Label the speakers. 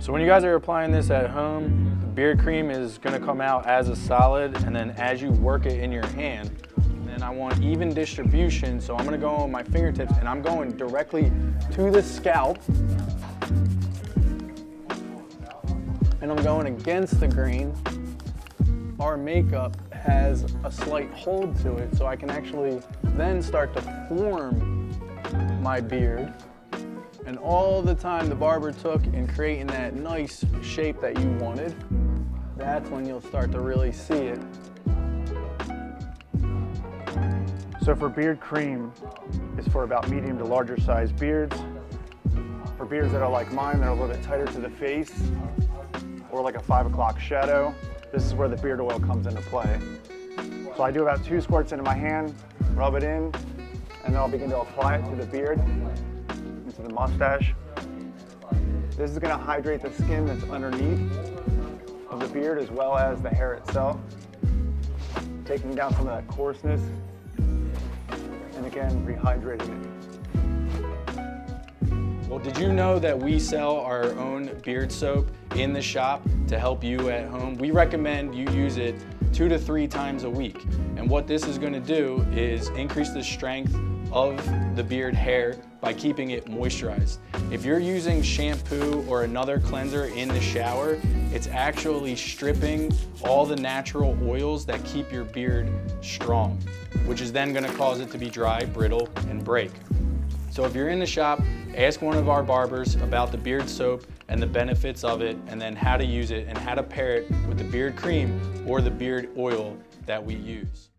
Speaker 1: So when you guys are applying this at home, the beard cream is gonna come out as a solid, and then as you work it in your hand, and I want even distribution, so I'm gonna go on my fingertips and I'm going directly to the scalp. And I'm going against the grain. Our makeup has a slight hold to it, so I can actually then start to form my beard. And all the time the barber took in creating that nice shape that you wanted, that's when you'll start to really see it.
Speaker 2: So for beard cream, it's for about medium to larger size beards. For beards that are like mine, that are a little bit tighter to the face, or like a 5 o'clock shadow, this is where the beard oil comes into play. So I do about 2 squirts into my hand, rub it in, and then I'll begin to apply it to the beard, into the mustache. This is gonna hydrate the skin that's underneath of the beard as well as the hair itself, taking down some of that coarseness, and again, rehydrating it.
Speaker 1: Well, did you know that we sell our own beard soap in the shop to help you at home? We recommend you use it 2 to 3 times a week. And what this is gonna do is increase the strength of the beard hair by keeping it moisturized. If you're using shampoo or another cleanser in the shower, it's actually stripping all the natural oils that keep your beard strong, which is then gonna cause it to be dry, brittle, and break. So if you're in the shop, ask one of our barbers about the beard soap and the benefits of it, and then how to use it and how to pair it with the beard cream or the beard oil that we use.